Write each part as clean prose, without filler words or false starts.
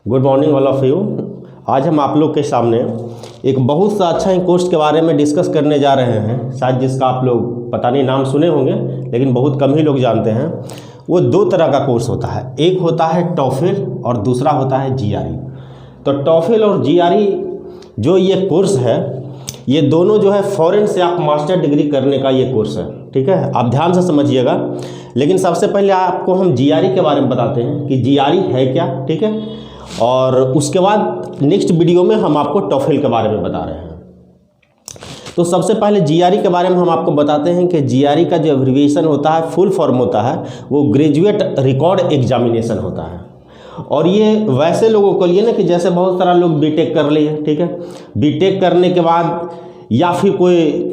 Good morning all of you. आज हम आप लोग के सामने एक बहुत सा अच्छा ही कोर्स के बारे में डिस्कस करने जा रहे हैं, शायद जिसका आप लोग पता नहीं नाम सुने होंगे, लेकिन बहुत कम ही लोग जानते हैं। वो दो तरह का कोर्स होता है, एक होता है टॉफिल और दूसरा होता है जीआरई। तो टॉफिल और जीआरई जो ये कोर्स है, ये दोनों जो है फॉरेन से आप मास्टर डिग्री करने का ये कोर्स है, ठीक है। आप ध्यान से समझिएगा। लेकिन सबसे पहले आपको हम जीआरई के बारे में बताते हैं कि जीआरई है क्या, ठीक है। और उसके बाद नेक्स्ट वीडियो में हम आपको टॉफिल के बारे में बता रहे हैं। तो सबसे पहले जीआरई के बारे में हम आपको बताते हैं कि जीआरई का जो एब्रिविएशन होता है, फुल फॉर्म होता है, वो ग्रेजुएट रिकॉर्ड एग्जामिनेशन होता है। और ये वैसे लोगों को लिए ना कि जैसे बहुत सारा लोग बीटेक कर लिए, ठीक है। बीटेक करने के बाद या फिर कोई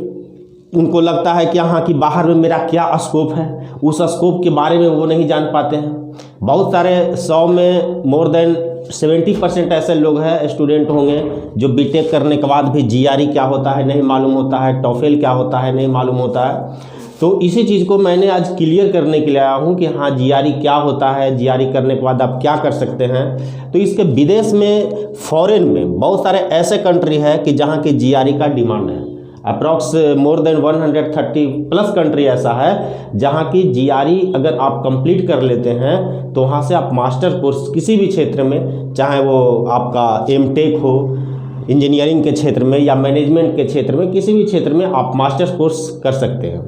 उनको लगता है कि हाँ कि बाहर में मेरा क्या स्कोप है, उस स्कोप के बारे में वो नहीं जान पाते हैं। बहुत सारे 100 में मोर देन 70% ऐसे लोग हैं, स्टूडेंट होंगे, जो बीटेक करने के बाद भी जीआरई क्या होता है नहीं मालूम होता है, टॉफिल क्या होता है नहीं मालूम होता है। तो इसी चीज़ को मैंने आज क्लियर करने के लिए आया हूँ कि हाँ जीआरई क्या होता है, जीआरई करने के बाद आप क्या कर सकते हैं। तो इसके विदेश में, फॉरेन में बहुत सारे ऐसे कंट्री है कि जहाँ की जीआरई का डिमांड है। Approx more than 130 plus country ऐसा है जहाँ की जीआरई अगर आप कंप्लीट कर लेते हैं तो वहाँ से आप मास्टर कोर्स किसी भी क्षेत्र में, चाहे वो आपका एमटेक हो इंजीनियरिंग के क्षेत्र में या मैनेजमेंट के क्षेत्र में, किसी भी क्षेत्र में आप मास्टर कोर्स कर सकते हैं,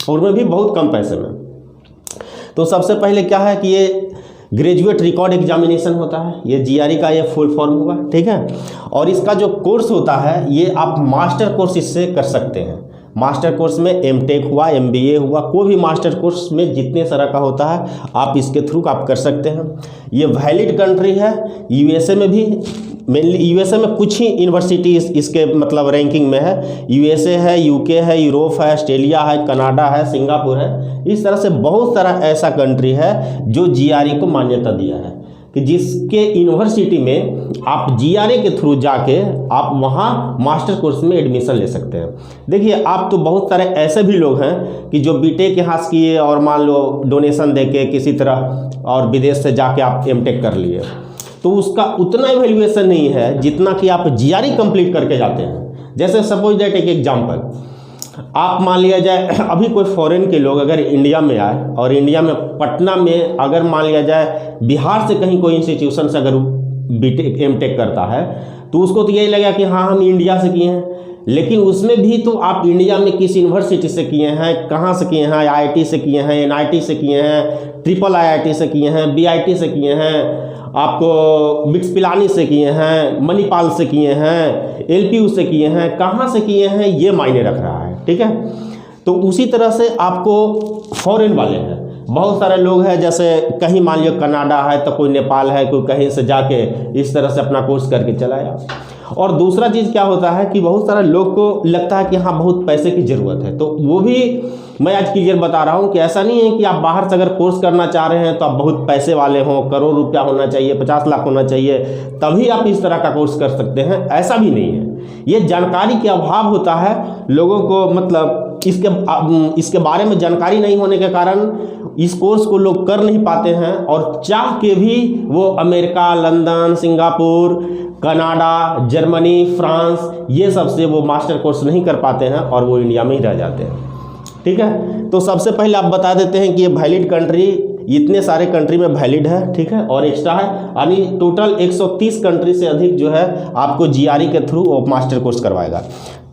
और में भी बहुत कम पैसे में। तो सबसे पहले क्या है कि ये ग्रेजुएट रिकॉर्ड एग्जामिनेशन होता है, ये जीआरई का ये फुल फॉर्म होगा, ठीक है। और इसका जो कोर्स होता है ये आप मास्टर कोर्स इससे कर सकते हैं। मास्टर कोर्स में एमटेक हुआ, एमबीए हुआ, कोई भी मास्टर कोर्स में जितने तरह का होता है आप इसके थ्रू आप कर सकते हैं। ये वैलिड कंट्री है। यूएसए में भी, मेनली यूएसए में कुछ ही यूनिवर्सिटी इसके मतलब रैंकिंग में है। यूएसए है, यूके है, यूरोप है, ऑस्ट्रेलिया है, कनाडा है, सिंगापुर है। इस तरह से बहुत सारा ऐसा कंट्री है जो जीआरई को मान्यता दिया है कि जिसके यूनिवर्सिटी में आप जीआरई के थ्रू जाके आप वहाँ मास्टर कोर्स में एडमिशन ले सकते हैं। देखिए, आप तो बहुत सारे ऐसे भी लोग हैं कि जो बीटेक यहाँ से किए और मान लो डोनेशन देके किसी तरह और विदेश से जाके आप एमटेक कर लिए, तो उसका उतना इवैल्यूएशन नहीं है जितना कि आप जीआरई कंप्लीट करके जाते हैं। जैसे सपोज दैट एक एग्जांपल, आप मान लिया जाए अभी कोई फॉरेन के लोग अगर इंडिया में आए और इंडिया में पटना में अगर मान लिया जाए बिहार से कहीं कोई इंस्टीट्यूशन से अगर बीटेक एमटेक करता है तो उसको तो यही लगेगा कि हाँ हम इंडिया से किए हैं। लेकिन उसमें भी तो आप इंडिया में किस यूनिवर्सिटी से किए हैं, कहाँ से किए हैं, आईआईटी से किए हैं, एनआईटी से किए हैं, ट्रिपल आईआईटी से किए हैं, बीआईटी से किए हैं, आपको बिट्स पिलानी से किए हैं, मणिपाल से किए हैं, एलपीयू से किए हैं, कहाँ से किए हैं, ये मायने रख रहा है, ठीक है। तो उसी तरह से आपको फॉरेन वाले हैं, बहुत सारे लोग हैं, जैसे कहीं मान लियो कनाडा है तो कोई नेपाल है, कोई कहीं से जाके इस तरह से अपना कोर्स करके चला आया। और दूसरा चीज़ क्या होता है कि बहुत सारे लोग को लगता है कि हाँ बहुत पैसे की ज़रूरत है, तो वो भी मैं आज क्लियर बता रहा हूँ कि ऐसा नहीं है कि आप बाहर से अगर कोर्स करना चाह रहे हैं तो आप बहुत पैसे वाले हों, करोड़ रुपया होना चाहिए, 50 लाख होना चाहिए, तभी आप इस तरह का कोर्स कर सकते हैं, ऐसा भी नहीं है। ये जानकारी के अभाव होता है लोगों को, मतलब इसके बारे में जानकारी नहीं होने के कारण इस कोर्स को लोग कर नहीं पाते हैं, और चाह के भी वो America, London, Singapore, Canada, Germany, France, ये सब से वो मास्टर कोर्स नहीं कर पाते हैं और वो इंडिया में ही रह जाते हैं, ठीक है। तो सबसे पहले आप बता देते हैं कि ये वैलिड कंट्री इतने सारे कंट्री में वैलिड है, ठीक है, और एक्स्ट्रा है, यानी टोटल 130 कंट्री से अधिक जो है आपको जीआरई के थ्रू मास्टर कोर्स करवाएगा।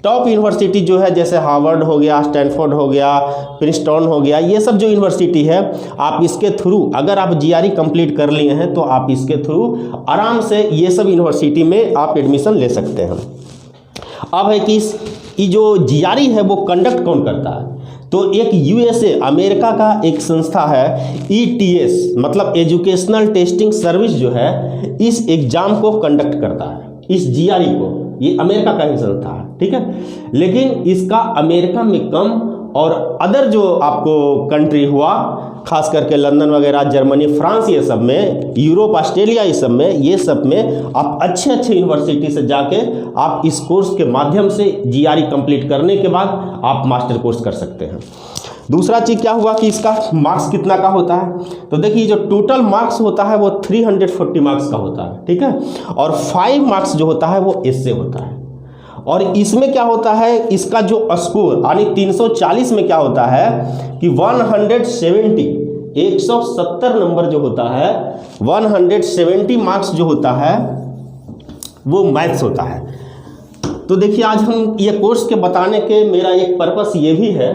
टॉप यूनिवर्सिटी जो है जैसे हार्वर्ड हो गया, स्टैनफोर्ड हो गया, प्रिंसटन हो गया, ये सब जो यूनिवर्सिटी है आप इसके थ्रू अगर आप जीआरई कंप्लीट कर लिए हैं तो आप इसके थ्रू आराम से ये सब यूनिवर्सिटी में आप एडमिशन ले सकते हैं। अब है कि ये जो जीआरई है वो कंडक्ट कौन करता है, तो एक यूएसए अमेरिका का एक संस्था है ईटीएस, मतलब एजुकेशनल टेस्टिंग सर्विस, जो है इस एग्जाम को कंडक्ट करता है, इस जीआरई को। ये अमेरिका का ही संस्था है, ठीक है। लेकिन इसका अमेरिका में कम, और अदर जो आपको कंट्री हुआ, खास करके लंदन वगैरह, जर्मनी, फ्रांस, ये सब में, यूरोप, ऑस्ट्रेलिया, ये सब में, ये सब में आप अच्छे अच्छे यूनिवर्सिटी से जाके आप इस कोर्स के माध्यम से जीआरई कंप्लीट करने के बाद आप मास्टर कोर्स कर सकते हैं। दूसरा चीज़ क्या हुआ कि इसका मार्क्स कितना का होता है, तो देखिए जो टोटल मार्क्स होता है वो 340 मार्क्स का होता है, ठीक है। और 5 मार्क्स जो होता है वो इससे होता है। और इसमें क्या होता है, इसका जो स्कोर यानी 340 में क्या होता है कि 170 नंबर जो होता है, 170 मार्क्स जो होता है वो मैथ्स होता है। तो देखिए आज हम ये कोर्स के बताने के मेरा एक पर्पस ये भी है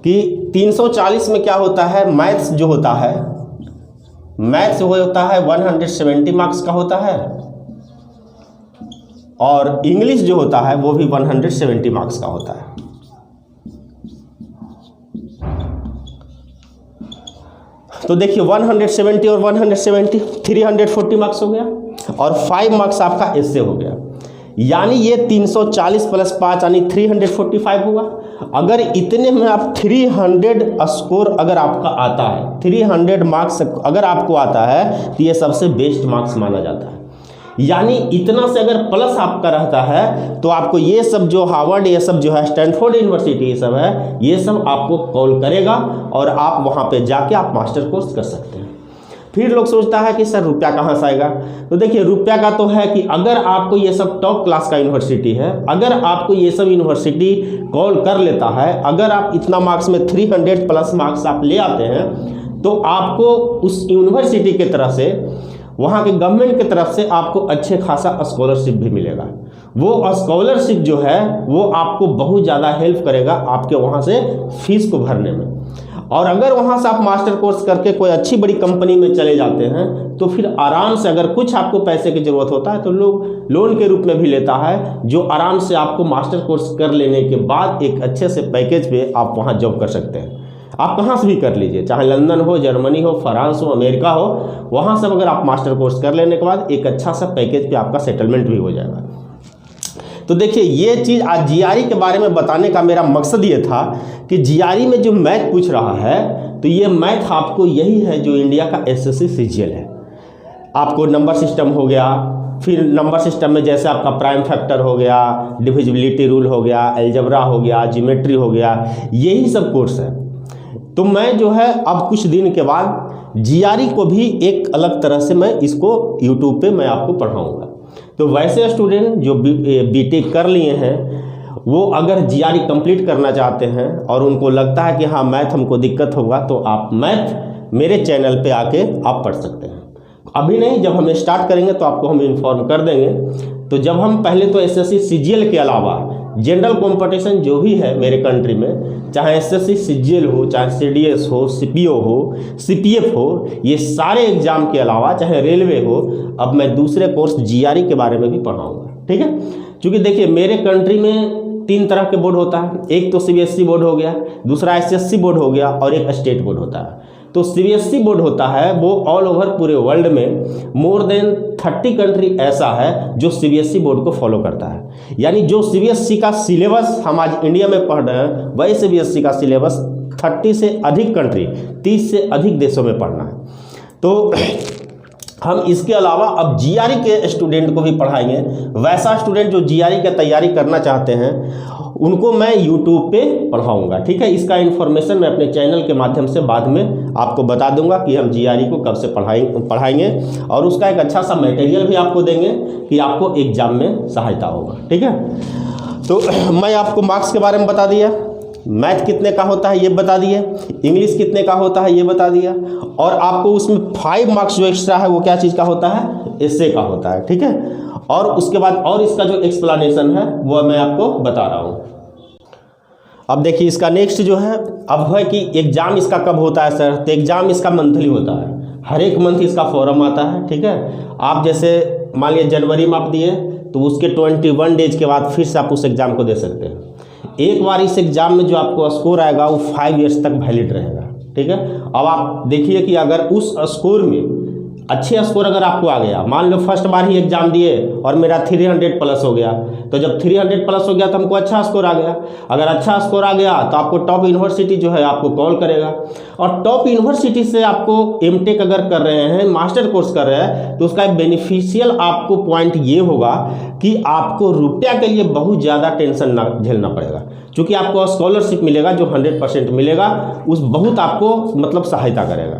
कि 340 में क्या होता है, मैथ्स जो होता है, मैथ्स वो होता है 170 मार्क्स का होता है, और इंग्लिश जो होता है वो भी 170 मार्क्स का होता है। तो देखिए 170 और 170 340 मार्क्स हो गया, और 5 मार्क्स आपका इससे हो गया, यानी ये 340 प्लस 5 यानी 345 हुआ। अगर इतने में आप 300 स्कोर अगर आपका आता है, 300 मार्क्स अगर आपको आता है तो ये सबसे बेस्ट मार्क्स माना जाता है। यानी इतना से अगर प्लस आपका रहता है तो आपको ये सब जो हार्वर्ड, ये सब जो है स्टैनफोर्ड यूनिवर्सिटी, ये सब है, ये सब आपको कॉल करेगा और आप वहाँ पे जाके आप मास्टर कोर्स कर सकते हैं। फिर लोग सोचता है कि सर रुपया कहाँ से आएगा, तो देखिए रुपया का तो है कि अगर आपको ये सब टॉप क्लास का यूनिवर्सिटी है, अगर आपको ये सब यूनिवर्सिटी कॉल कर लेता है, अगर आप इतना मार्क्स में 300 प्लस मार्क्स आप ले आते हैं, तो आपको उस यूनिवर्सिटी की तरफ से, वहाँ के गवर्नमेंट की तरफ से आपको अच्छे खासा स्कॉलरशिप भी मिलेगा। वो स्कॉलरशिप जो है वो आपको बहुत ज़्यादा हेल्प करेगा आपके वहाँ से फीस को भरने में। और अगर वहाँ से आप मास्टर कोर्स करके कोई अच्छी बड़ी कंपनी में चले जाते हैं तो फिर आराम से, अगर कुछ आपको पैसे की ज़रूरत होता है तो लोग लोन के रूप में भी लेता है, जो आराम से आपको मास्टर कोर्स कर लेने के बाद एक अच्छे से पैकेज पे आप वहाँ जॉब कर सकते हैं। आप कहाँ से भी कर लीजिए, चाहे लंदन हो, जर्मनी हो, फ्रांस हो, अमेरिका हो, वहाँ से अगर आप मास्टर कोर्स कर लेने के बाद एक अच्छा सा पैकेज पे आपका सेटलमेंट भी हो जाएगा। तो देखिए ये चीज़ आज जीआरई के बारे में बताने का मेरा मकसद ये था कि जीआरई में जो मैथ पूछ रहा है, तो ये मैथ आपको यही है जो इंडिया का एसएससी सीजीएल है। आपको नंबर सिस्टम हो गया, फिर नंबर सिस्टम में जैसे आपका प्राइम फैक्टर हो गया, डिविजिबिलिटी रूल हो गया, अलजेब्रा हो गया, ज्योमेट्री हो गया, यही सब कोर्स है। तो मैं जो है अब कुछ दिन के बाद जीआरई को भी एक अलग तरह से मैं इसको यूट्यूब पे मैं आपको पढ़ाऊँगा। तो वैसे स्टूडेंट जो बीटेक कर लिए हैं, वो अगर जीआरई कंप्लीट करना चाहते हैं और उनको लगता है कि हाँ मैथ हमको दिक्कत होगा, तो आप मैथ मेरे चैनल पे आके आप पढ़ सकते हैं। अभी नहीं, जब हम स्टार्ट करेंगे तो आपको हम इन्फॉर्म कर देंगे। तो जब हम पहले तो एसएससी सीजीएल के अलावा जनरल कंपटीशन जो भी है मेरे कंट्री में, चाहे एसएससी सीजीएल हो, चाहे सीडीएस हो, सीपीओ हो, सीपीएफ हो, ये सारे एग्जाम के अलावा चाहे रेलवे हो, अब मैं दूसरे कोर्स जीआरई के बारे में भी पढ़ाऊँगा, ठीक है। क्योंकि देखिए मेरे कंट्री में 3 तरह के बोर्ड होता है, एक तो सीबीएसई बोर्ड हो गया, दूसरा एसएससी बोर्ड हो गया, और एक स्टेट बोर्ड होता है। तो सीबीएसई बोर्ड होता है वो ऑल ओवर पूरे वर्ल्ड में मोर देन 30 कंट्री ऐसा है जो सीबीएसई बोर्ड को फॉलो करता है। यानी जो सीबीएसई का सिलेबस हम आज इंडिया में पढ़ रहे हैं, वही सीबीएसई का सिलेबस 30 से अधिक कंट्री, 30 से अधिक देशों में पढ़ना है। तो हम इसके अलावा अब जीआरई के स्टूडेंट को भी पढ़ाएंगे। वैसा स्टूडेंट जो जीआरई की तैयारी करना चाहते हैं उनको मैं यूट्यूब पे पढ़ाऊंगा, ठीक है। इसका इन्फॉर्मेशन मैं अपने चैनल के माध्यम से बाद में आपको बता दूंगा कि हम जीआरई को कब से पढ़ाएंगे, और उसका एक अच्छा सा मटेरियल भी आपको देंगे कि आपको एग्जाम में सहायता होगा, ठीक है। तो मैं आपको मार्क्स के बारे में बता दिया, मैथ कितने का होता है ये बता दिए, इंग्लिश कितने का होता है ये बता दिया, और आपको उसमें 5 मार्क्स जो एक्स्ट्रा है वो क्या चीज़ का होता है, एस्से का होता है, ठीक है। और उसके बाद और इसका जो एक्सप्लेनेशन है वो मैं आपको बता रहा हूँ। अब देखिए इसका नेक्स्ट जो है अब है कि एग्ज़ाम इसका कब होता है सर, तो एग्ज़ाम इसका मंथली होता है, हर एक मंथ इसका फॉर्म आता है, ठीक है। आप जैसे मान लिया जनवरी में आप दिए तो उसके 21 डेज के बाद फिर से आप उस एग्ज़ाम को दे सकते हैं। एक बार इस एग्ज़ाम में जो आपको स्कोर आएगा वो 5 ईयर्स तक वैलिड रहेगा, ठीक है। अब आप देखिए कि अगर उस स्कोर में अच्छे स्कोर अगर आपको आ गया, मान लो फर्स्ट बार ही एग्जाम दिए और मेरा 300 प्लस हो गया, तो जब 300 प्लस हो गया तो हमको अच्छा स्कोर आ गया। अगर अच्छा स्कोर आ गया तो आपको टॉप यूनिवर्सिटी जो है आपको कॉल करेगा, और टॉप यूनिवर्सिटी से आपको एमटेक अगर कर रहे हैं, मास्टर कोर्स कर रहे हैं, तो उसका एक बेनिफिशियल आपको पॉइंट ये होगा कि आपको रुपया के लिए बहुत ज़्यादा टेंशन ना झेलना पड़ेगा, क्योंकि आपको स्कॉलरशिप मिलेगा जो 100% मिलेगा, उस बहुत आपको मतलब सहायता करेगा।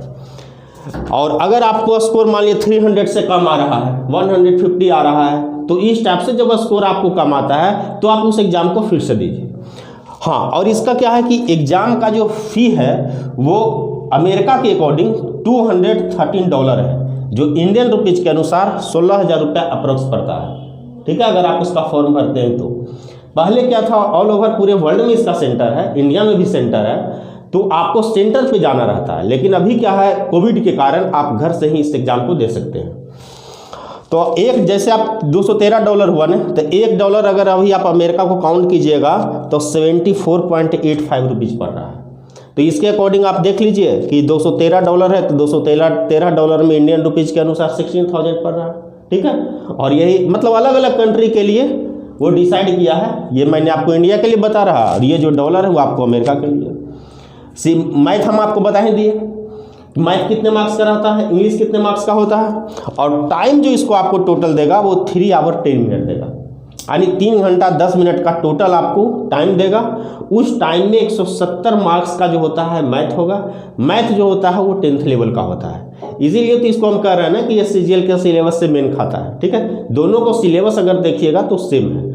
और अगर आपको स्कोर मान लिया 300 से कम आ रहा है, 150 आ रहा है, तो इस टाइप से जब स्कोर आपको कम आता है तो आप उस एग्ज़ाम को फिर से दीजिए। हाँ, और इसका क्या है कि एग्ज़ाम का जो फ़ी है वो अमेरिका के अकॉर्डिंग $213 है, जो इंडियन रुपीज़ के अनुसार 16,000 रुपये अप्रोक्स पड़ता है। ठीक है, अगर आप उसका फॉर्म भरते हैं तो। पहले क्या था, ऑल ओवर पूरे वर्ल्ड में इसका सेंटर है, इंडिया में भी सेंटर है, तो आपको सेंटर पे जाना रहता है। लेकिन अभी क्या है, कोविड के कारण आप घर से ही इस एग्ज़ाम को दे सकते हैं। तो एक जैसे आप $213 हुआ ना, तो $1 अगर अभी आप अमेरिका को काउंट कीजिएगा तो 74.85 रुपीज़ पड़ रहा है। तो इसके अकॉर्डिंग आप देख लीजिए कि $213 है, तो $213 में इंडियन रुपीज़ के अनुसार 16,000 पड़ रहा है। ठीक है, और यही मतलब अलग अलग कंट्री के लिए वो डिसाइड किया है। ये मैंने आपको इंडिया के लिए बता रहा, और ये जो डॉलर है वो आपको अमेरिका के लिए। मैथ हम आपको बता ही दिए, मैथ कितने मार्क्स का रहता है, इंग्लिश कितने मार्क्स का होता है, और टाइम जो इसको आपको टोटल देगा वो 3 आवर 10 मिनट देगा, यानी 3 घंटा 10 मिनट का टोटल आपको टाइम देगा। उस टाइम में 170 मार्क्स का जो होता है मैथ होगा। मैथ जो होता है वो 10th लेवल का होता है, इसीलिए तो इसको हम कह रहे हैं ना कि ये CGL के सिलेबस से मेन खाता है। ठीक है, दोनों को सिलेबस अगर देखिएगा तो सेम है।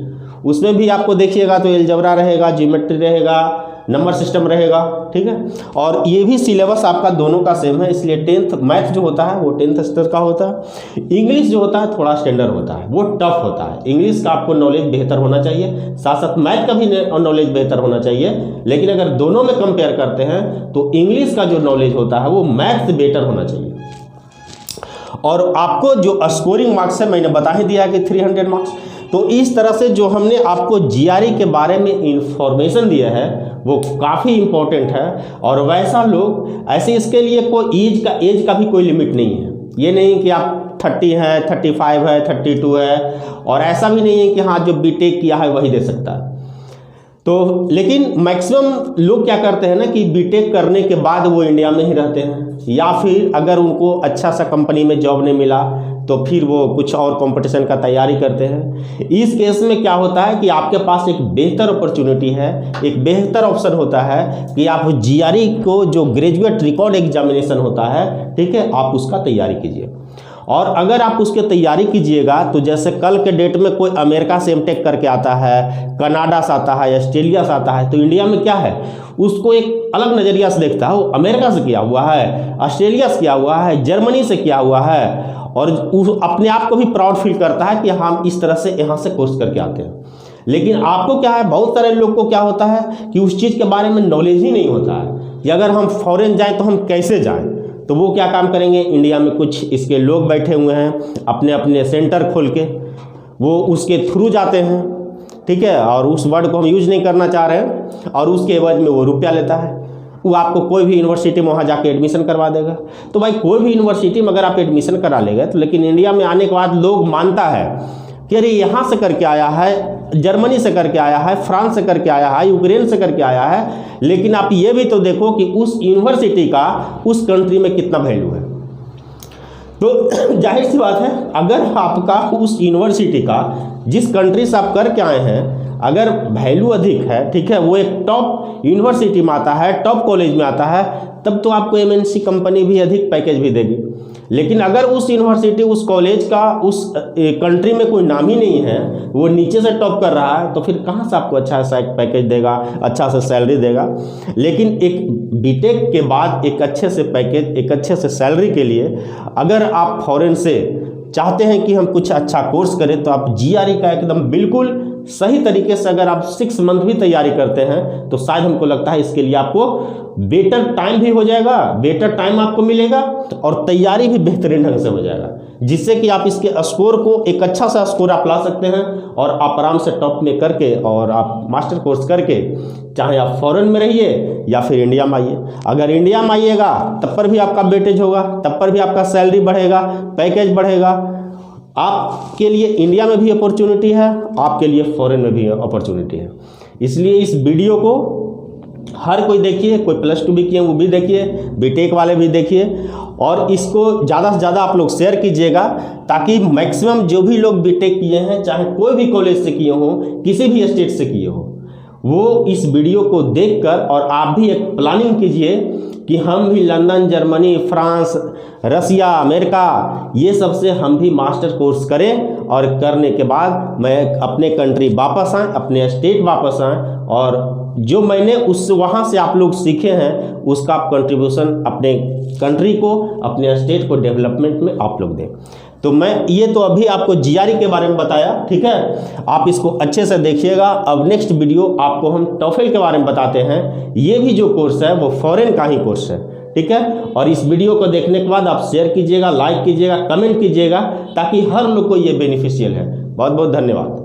उसमें भी आपको देखिएगा तो एलजेब्रा रहेगा, ज्योमेट्री रहेगा, नंबर सिस्टम रहेगा। ठीक है, और ये भी सिलेबस आपका दोनों का सेम है, इसलिए 10th मैथ जो होता है वो 10th स्तर का होता है। इंग्लिश जो होता है थोड़ा स्टैंडर्ड होता है, वो टफ होता है। इंग्लिश का आपको नॉलेज बेहतर होना चाहिए, साथ साथ मैथ का भी नॉलेज बेहतर होना चाहिए। लेकिन अगर दोनों में कंपेयर करते हैं तो इंग्लिश का जो नॉलेज होता है वो मैथ से बेटर होना चाहिए। और आपको जो स्कोरिंग मार्क्स है मैंने बता ही दिया कि 300 मार्क्स। तो इस तरह से जो हमने आपको GRE के बारे में इंफॉर्मेशन दिया है वो काफ़ी इम्पोर्टेंट है। और वैसा लोग ऐसे, इसके लिए कोई एज का भी कोई लिमिट नहीं है। ये नहीं कि आप 30 है, 35 है, 32 है, और ऐसा भी नहीं है कि हाँ जो बीटेक किया है वही दे सकता है। तो लेकिन मैक्सिमम लोग क्या करते हैं ना कि बीटेक करने के बाद वो इंडिया में ही रहते हैं, या फिर अगर उनको अच्छा सा कंपनी में जॉब नहीं मिला तो फिर वो कुछ और कंपटीशन का तैयारी करते हैं। इस केस में क्या होता है कि आपके पास एक बेहतर अपॉर्चुनिटी है, एक बेहतर ऑप्शन होता है कि आप GRE को जो ग्रेजुएट रिकॉर्ड एग्जामिनेशन होता है, ठीक है, आप उसका तैयारी कीजिए। और अगर आप उसकी तैयारी कीजिएगा तो जैसे कल के डेट में कोई अमेरिका से एमटेक करके आता है, कनाडा से आता है, ऑस्ट्रेलिया से आता है, तो इंडिया में क्या है, उसको एक अलग नज़रिया से देखता है। वो अमेरिका से किया हुआ है, ऑस्ट्रेलिया से किया हुआ है, जर्मनी से किया हुआ है, और अपने आप को भी प्राउड फील करता है कि हम इस तरह से यहाँ से कोर्स करके आते हैं। लेकिन आपको क्या है, बहुत सारे लोग को क्या होता है कि उस चीज़ के बारे में नॉलेज ही नहीं होता है कि अगर हम फॉरेन जाएं तो हम कैसे जाएं। तो वो क्या काम करेंगे, इंडिया में कुछ इसके लोग बैठे हुए हैं अपने अपने सेंटर खोल के, वो उसके थ्रू जाते हैं। ठीक है, और उस वर्ड को हम यूज नहीं करना चाह रहे हैं, और उसके एवज में वो रुपया लेता है। वो आपको कोई भी यूनिवर्सिटी में वहाँ जाके एडमिशन करवा देगा। तो भाई कोई भी यूनिवर्सिटी में अगर आप एडमिशन करा लेंगे तो, लेकिन इंडिया में आने के बाद लोग मानता है कि अरे यहाँ से करके आया है, जर्मनी से करके आया है, फ्रांस से करके आया है, यूक्रेन से करके आया है, लेकिन आप ये भी तो देखो कि उस यूनिवर्सिटी का उस कंट्री में कितना वैल्यू है। तो जाहिर सी बात है, अगर आपका उस यूनिवर्सिटी का जिस कंट्री से आप करके आए हैं अगर वैल्यू अधिक है, ठीक है, वो एक टॉप यूनिवर्सिटी में आता है, टॉप कॉलेज में आता है, तब तो आपको MNC कंपनी भी अधिक पैकेज भी देगी। लेकिन अगर उस यूनिवर्सिटी, उस कॉलेज का उस कंट्री में कोई नाम ही नहीं है, वो नीचे से टॉप कर रहा है, तो फिर कहाँ से आपको अच्छा सा एक पैकेज देगा, अच्छा सा सैलरी देगा। लेकिन एक बीटेक के बाद एक अच्छे से पैकेज, एक अच्छे से सैलरी के लिए अगर आप फॉरेन से चाहते हैं कि हम कुछ अच्छा कोर्स करें, तो आप GRE का एकदम बिल्कुल सही तरीके से अगर आप 6 मंथ भी तैयारी करते हैं तो शायद हमको लगता है इसके लिए आपको बेटर टाइम भी हो जाएगा, बेटर टाइम आपको मिलेगा और तैयारी भी बेहतरीन ढंग से हो जाएगा, जिससे कि आप इसके स्कोर को एक अच्छा सा स्कोर आप ला सकते हैं और आप आराम से टॉप में करके और आप मास्टर कोर्स करके चाहे आप फॉरेन में रहिए या फिर इंडिया में आइए। अगर इंडिया में आइएगा तब पर भी आपका वेटेज होगा, तब पर भी आपका सैलरी बढ़ेगा, पैकेज बढ़ेगा। आपके लिए इंडिया में भी अपॉर्चुनिटी है, आपके लिए फॉरेन में भी अपॉर्चुनिटी है। इसलिए इस वीडियो को हर कोई देखिए, कोई +2 भी किए वो भी देखिए, बीटेक वाले भी देखिए और इसको ज़्यादा से ज़्यादा आप लोग शेयर कीजिएगा ताकि मैक्सिमम जो भी लोग बीटेक किए हैं, चाहे कोई भी कॉलेज से किए हों, किसी भी स्टेट से किए हों, वो इस वीडियो को देखकर और आप भी एक प्लानिंग कीजिए कि हम भी लंदन, जर्मनी, फ्रांस, रसिया, अमेरिका ये सब से हम भी मास्टर कोर्स करें और करने के बाद मैं अपने कंट्री वापस आएँ, अपने स्टेट वापस आएँ और जो मैंने उस वहाँ से आप लोग सीखे हैं उसका आप कंट्रीब्यूशन अपने कंट्री को, अपने स्टेट को डेवलपमेंट में आप लोग दें। तो मैं ये तो अभी आपको जीआरई के बारे में बताया, ठीक है, आप इसको अच्छे से देखिएगा। अब नेक्स्ट वीडियो आपको हम टॉफेल के बारे में बताते हैं। ये भी जो कोर्स है वो फॉरेन का ही कोर्स है, ठीक है। और इस वीडियो को देखने के बाद आप शेयर कीजिएगा, लाइक कीजिएगा, कमेंट कीजिएगा ताकि हर लोग को ये बेनिफिशियल है। बहुत बहुत धन्यवाद।